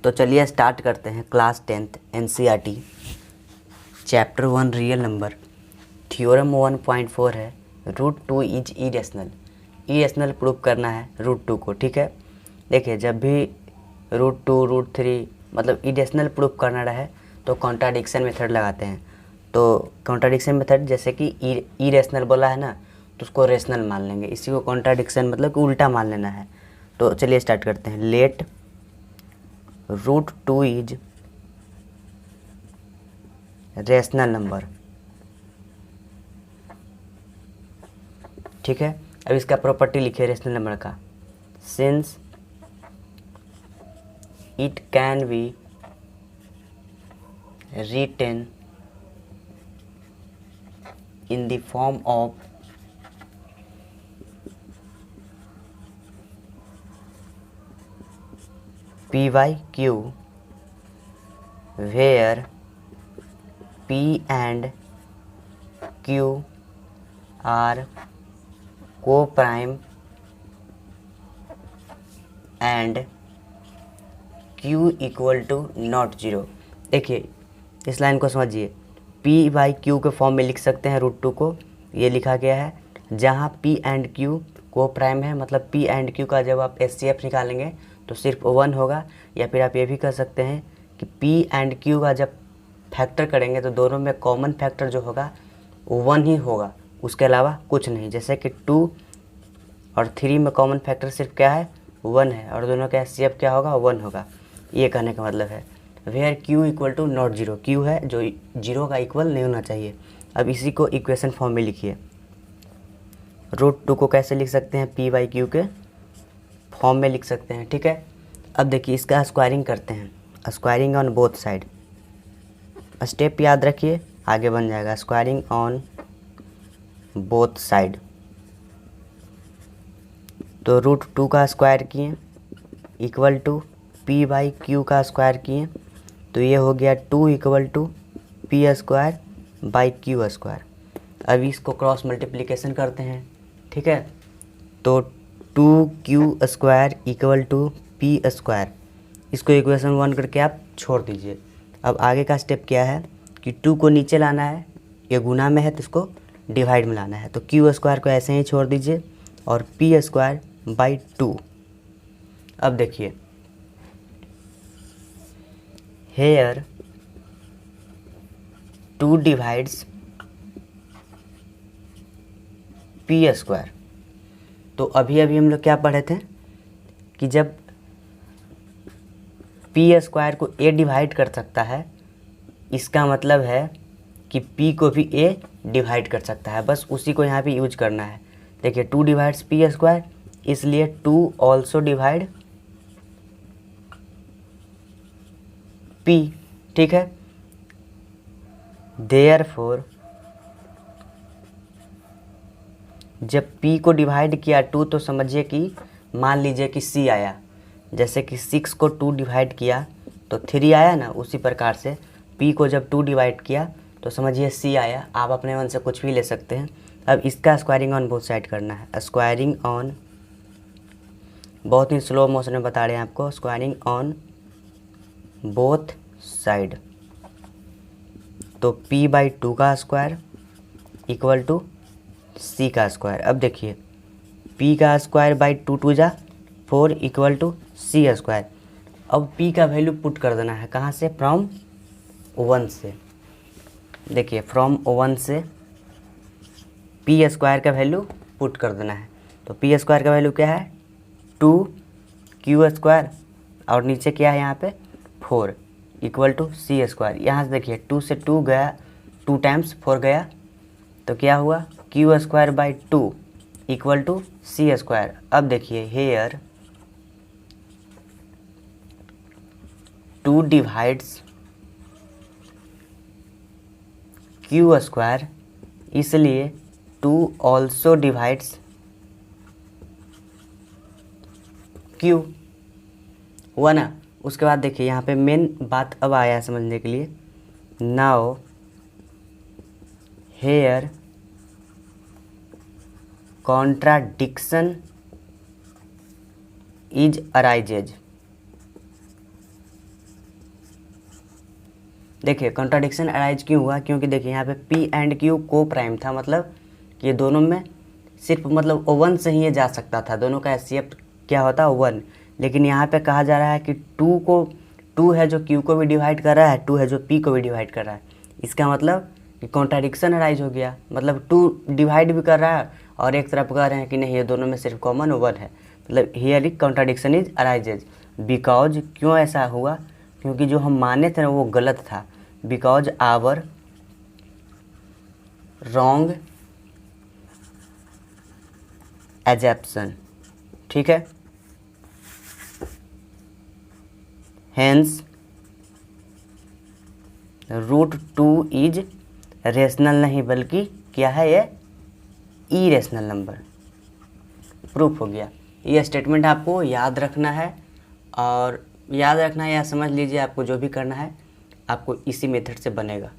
तो चलिए स्टार्ट करते हैं class 10th NCERT chapter 1 real number theorem 1.4 है √2 इज इरेशनल। इरेशनल प्रूव करना है √2 को। ठीक है, देखिए जब भी √2 √3 मतलब इरेशनल प्रूव करना रहे तो कॉन्ट्राडिक्शन मेथड लगाते हैं। तो कॉन्ट्राडिक्शन मेथड जैसे कि इरेशनल बोला है ना तो उसको रेशनल मान लेंगे, इसी को कॉन्ट्राडिक्शन मतलब कि उल्टा मान लेना है। तो चलिए स्टार्ट करते हैं। Let √2 is rational number. ठीक है, अब इसका प्रॉपर्टी लिखिए रेशनल नंबर का। Since it can be written in the form of P/Q where P and Q are co-prime and Q equal to not 0। देखिए इस लाइन को समझिए, P/Q के फॉर्म में लिख सकते हैं √2 को। ये लिखा गया है जहाँ P एंड Q को प्राइम है, मतलब P एंड Q का जब आप HCF निकालेंगे तो सिर्फ 1 होगा। या फिर आप ये भी कर सकते हैं कि P एंड Q का जब फैक्टर करेंगे तो दोनों में कॉमन फैक्टर जो होगा वो 1 ही होगा, उसके अलावा कुछ नहीं। जैसे कि 2 और 3 में कॉमन फैक्टर सिर्फ क्या है 1 है, और दोनों का HCF क्या होगा 1 होगा। ये कहने का मतलब है where Q equal to not 0, Q है जो 0 का इक्वल नहीं होना चाहिए। अब इसी को इक्वेशन फॉर्म में लिखिए। √2 को कैसे लिख सकते हैं, P/Q के फॉर्म में लिख सकते हैं। ठीक है, अब देखिए इसका स्क्वायरिंग करते हैं, squaring on both side. Step याद रखिए, आगे बन जाएगा। स्क्वायरिंग ऑन बोथ साइड, तो √2 का स्क्वायर किए इक्वल टू P/Q का स्क्वायर किए तो ये हो गया 2 इक्वल टू P²/Q²। अब इसको क्रॉस मल्टीप्लिकेशन करते हैं। ठीक है, तो 2Q² इक्वल टू P²। इसको इक्वेशन 1 करके आप छोड़ दीजिए। अब आगे का स्टेप क्या है कि 2 को नीचे लाना है, ये गुना में है तो इसको डिवाइड में लाना है। तो Q² को ऐसे ही छोड़ दीजिए और P²/2। अब देखिए हेयर 2 डिवाइड्स P²। तो अभी हम लोग क्या पढ़े थे कि जब P² को A डिवाइड कर सकता है, इसका मतलब है कि P को भी A डिवाइड कर सकता है। बस उसी को यहाँ पे यूज करना है। देखिए 2 डिवाइड्स P², इसलिए 2 ऑल्सो डिवाइड P। ठीक है, देयरफॉर जब P को डिवाइड किया 2 तो समझिए कि मान लीजिए कि C आया। जैसे कि 6 को 2 डिवाइड किया तो 3 आया ना, उसी प्रकार से P को जब 2 डिवाइड किया तो समझिए C आया। आप अपने मन से कुछ भी ले सकते हैं। अब इसका स्क्वायरिंग ऑन बोथ साइड करना है। स्क्वायरिंग ऑन, बहुत ही स्लो मोशन में बता रहे हैं आपको, स्क्वायरिंग ऑन बोथ साइड। तो P/2 का स्क्वायर इक्वल टू C का स्क्वायर। अब देखिए P का स्क्वायर बाई 2 2 जा 4 इक्वल टू C²। अब P का वैल्यू पुट कर देना है, कहाँ से, फ्रॉम 1 से। देखिए फ्रॉम 1 से P² का वैल्यू पुट कर देना है। तो P² का वैल्यू क्या है 2Q² और नीचे क्या है यहाँ पे 4 इक्वल टू C²। यहाँ से देखिए 2 से 2 गया, 2 टाइम्स 4 गया तो क्या हुआ Q²/2 इक्वल टू C²। अब देखिए हेयर 2 डिवाइड्स Q², इसलिए 2 ऑल्सो डिवाइड्स Q हुआ ना। उसके बाद देखिए यहाँ पे मेन बात अब आया है समझने के लिए। Now here contradiction is arises देखिए कॉन्ट्राडिक्शन अराइज क्यों हुआ, क्योंकि देखिए यहाँ पे P एंड Q को प्राइम था, मतलब कि ये दोनों में सिर्फ मतलब O1 से ही ये जा सकता था, दोनों का HCF क्या होता है 1। लेकिन यहाँ पे कहा जा रहा है कि 2 है जो Q को भी डिवाइड कर रहा है, 2 है जो P को भी डिवाइड कर रहा है। इसका मतलब कि कॉन्ट्राडिक्शन अराइज हो गया, मतलब 2 डिवाइड भी कर रहा है और एक तरफ कह रहे हैं कि नहीं ये दोनों में सिर्फ कॉमन 1 है, मतलब here contradiction is arises. Because क्यों ऐसा हुआ, क्योंकि जो हम माने थे ना वो गलत था। बिकॉज आवर रॉन्ग एजप्शन, ठीक है। हेंस रूट 2 इज रेशनल नहीं बल्कि क्या है ये इरेशनल नंबर। प्रूफ हो गया। ये स्टेटमेंट आपको याद रखना है, और याद रखना है या समझ लीजिए, आपको जो भी करना है आपको इसी मेथड से बनेगा।